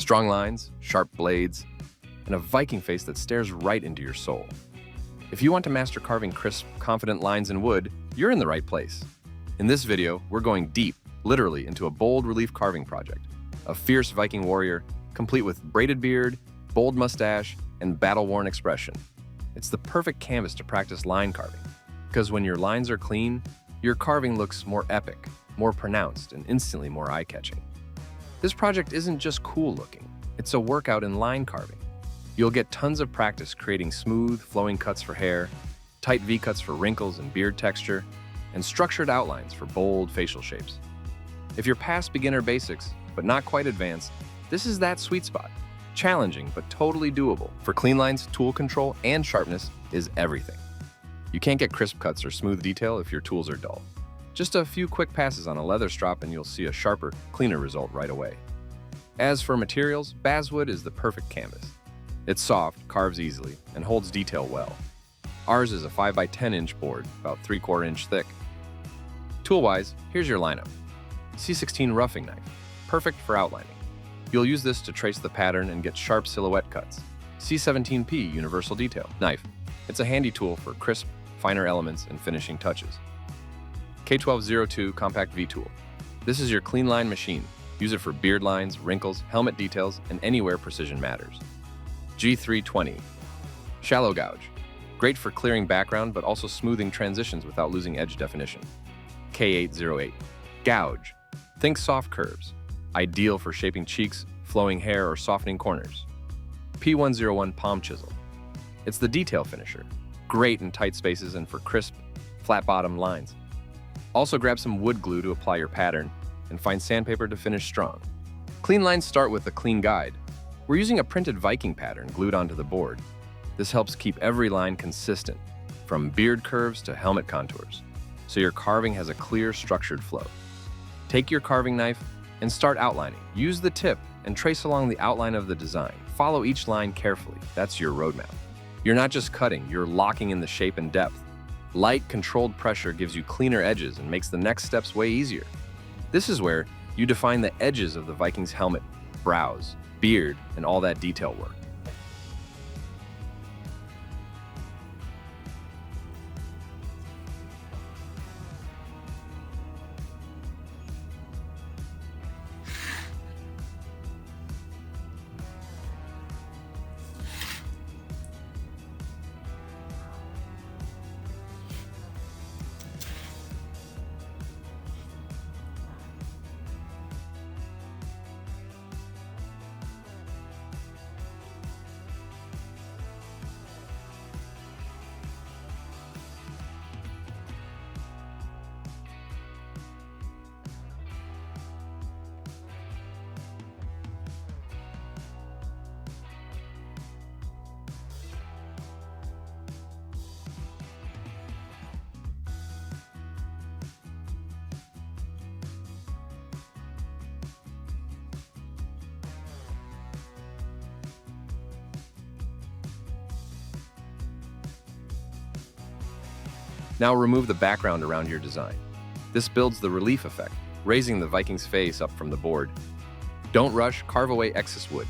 Strong lines, sharp blades, and a Viking face that stares right into your soul. If you want to master carving crisp, confident lines in wood, you're in the right place. In this video, we're going deep, literally, into a bold relief carving project. A fierce Viking warrior, complete with braided beard, bold mustache, and battle-worn expression. It's the perfect canvas to practice line carving, because when your lines are clean, your carving looks more epic, more pronounced, and instantly more eye-catching. This project isn't just cool looking, it's a workout in line carving. You'll get tons of practice creating smooth, flowing cuts for hair, tight V-cuts for wrinkles and beard texture, and structured outlines for bold facial shapes. If you're past beginner basics, but not quite advanced, this is that sweet spot. Challenging, but totally doable. For clean lines, tool control and sharpness is everything. You can't get crisp cuts or smooth detail if your tools are dull. Just a few quick passes on a leather strop and you'll see a sharper, cleaner result right away. As for materials, basswood is the perfect canvas. It's soft, carves easily, and holds detail well. Ours is a 5x10 inch board, about 3/4 inch thick. Tool-wise, here's your lineup. C16 roughing knife, perfect for outlining. You'll use this to trace the pattern and get sharp silhouette cuts. C17P universal detail knife. It's a handy tool for crisp, finer elements and finishing touches. K1202 compact V tool. This is your clean line machine. Use it for beard lines, wrinkles, helmet details, and anywhere precision matters. G320 shallow gouge. Great for clearing background but also smoothing transitions without losing edge definition. K808 gouge. Think soft curves. Ideal for shaping cheeks, flowing hair, or softening corners. P101 palm chisel. It's the detail finisher. Great in tight spaces and for crisp, flat-bottom lines. Also grab some wood glue to apply your pattern and find sandpaper to finish strong. Clean lines start with a clean guide. We're using a printed Viking pattern glued onto the board. This helps keep every line consistent, from beard curves to helmet contours, so your carving has a clear, structured flow. Take your carving knife and start outlining. Use the tip and trace along the outline of the design. Follow each line carefully. That's your roadmap. You're not just cutting, you're locking in the shape and depth. Light, controlled pressure gives you cleaner edges and makes the next steps way easier. This is where you define the edges of the Viking's helmet, brows, beard, and all that detail work. Now remove the background around your design. This builds the relief effect, raising the Viking's face up from the board. Don't rush, carve away excess wood,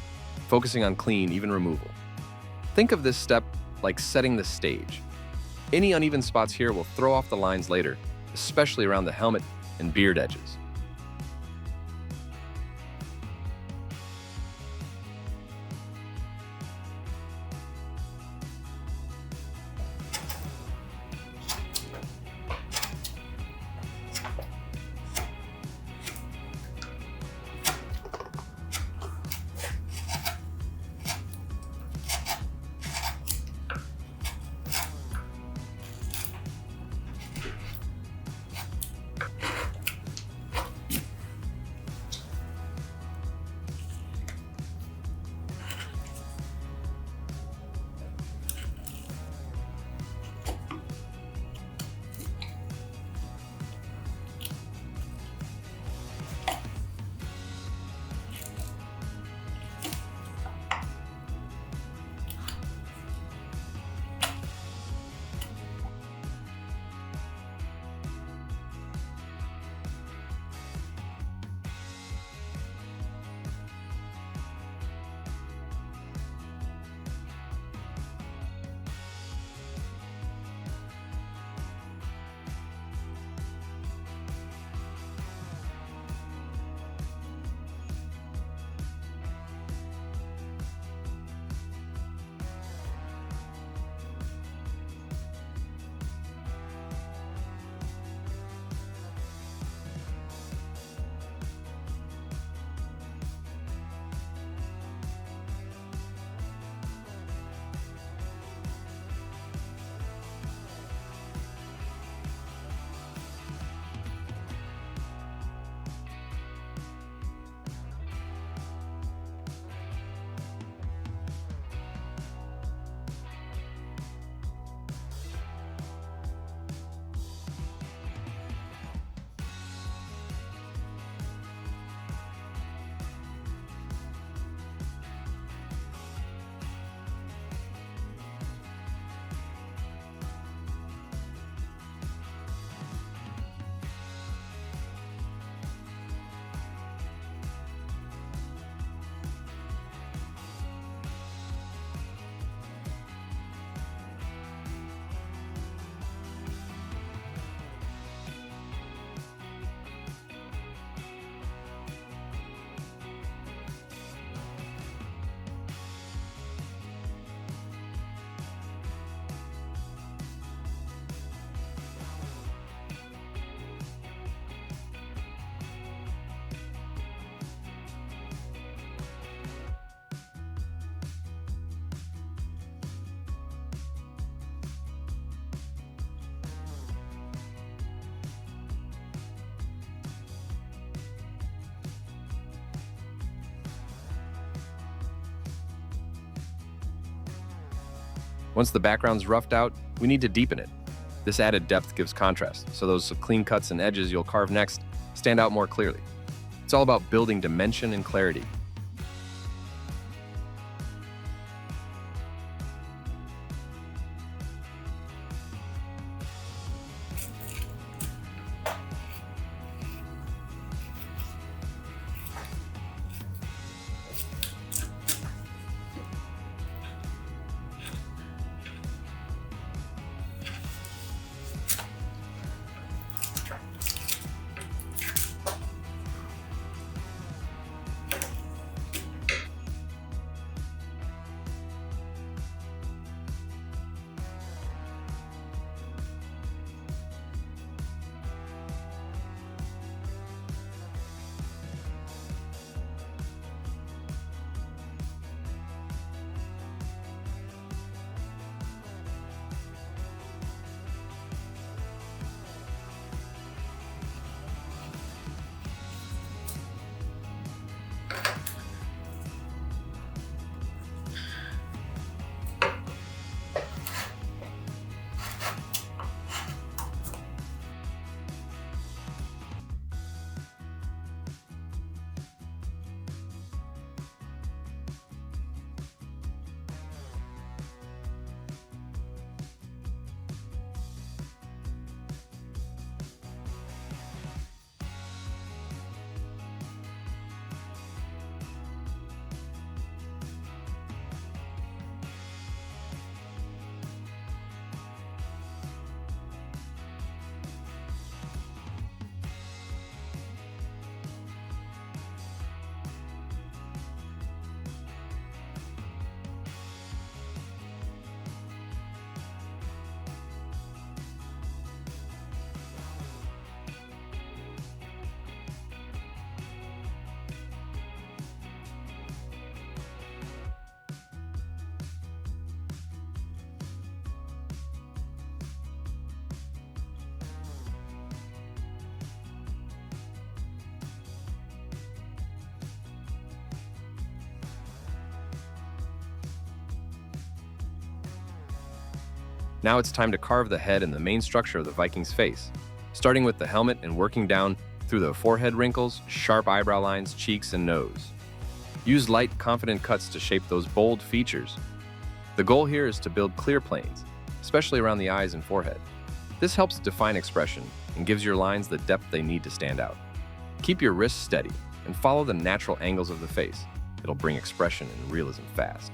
focusing on clean, even removal. Think of this step like setting the stage. Any uneven spots here will throw off the lines later, especially around the helmet and beard edges. Once the background's roughed out, we need to deepen it. This added depth gives contrast, so those clean cuts and edges you'll carve next stand out more clearly. It's all about building dimension and clarity. Now it's time to carve the head and the main structure of the Viking's face, starting with the helmet and working down through the forehead wrinkles, sharp eyebrow lines, cheeks, and nose. Use light, confident cuts to shape those bold features. The goal here is to build clear planes, especially around the eyes and forehead. This helps define expression and gives your lines the depth they need to stand out. Keep your wrists steady and follow the natural angles of the face. It'll bring expression and realism fast.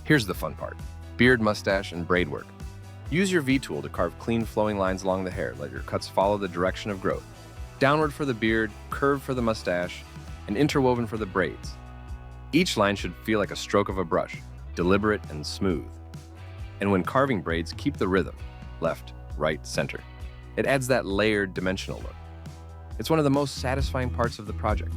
Here's the fun part: beard, mustache, and braid work. Use your V-tool to carve clean flowing lines along the hair. Let your cuts follow the direction of growth. Downward for the beard, curved for the mustache, and interwoven for the braids. Each line should feel like a stroke of a brush, deliberate and smooth. And when carving braids, keep the rhythm: left, right, center. It adds that layered, dimensional look. It's one of the most satisfying parts of the project.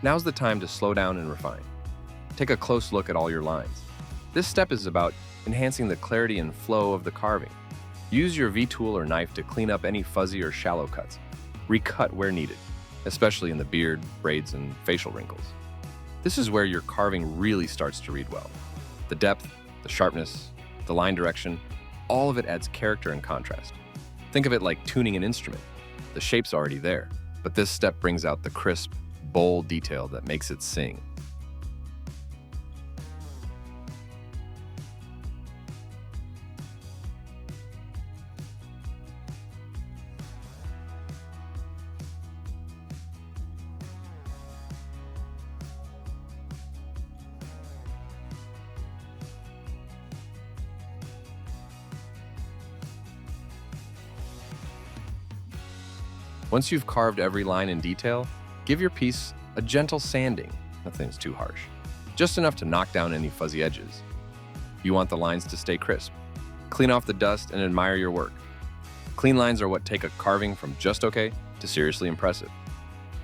Now's the time to slow down and refine. Take a close look at all your lines. This step is about enhancing the clarity and flow of the carving. Use your V-tool or knife to clean up any fuzzy or shallow cuts. Recut where needed, especially in the beard, braids, and facial wrinkles. This is where your carving really starts to read well. The depth, the sharpness, the line direction, all of it adds character and contrast. Think of it like tuning an instrument. The shape's already there, but this step brings out the crisp, bold detail that makes it sing. Once you've carved every line in detail, give your piece a gentle sanding. Nothing's too harsh. Just enough to knock down any fuzzy edges. You want the lines to stay crisp. Clean off the dust and admire your work. Clean lines are what take a carving from just okay to seriously impressive.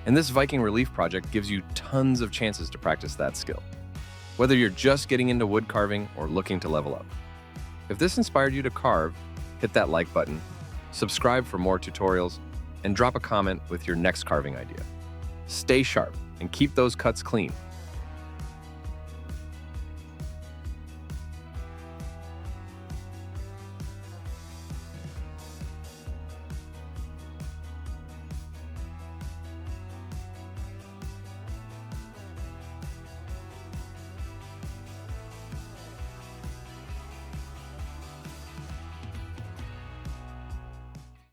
And this Viking relief project gives you tons of chances to practice that skill, whether you're just getting into wood carving or looking to level up. If this inspired you to carve, hit that like button, subscribe for more tutorials, and drop a comment with your next carving idea. Stay sharp and keep those cuts clean.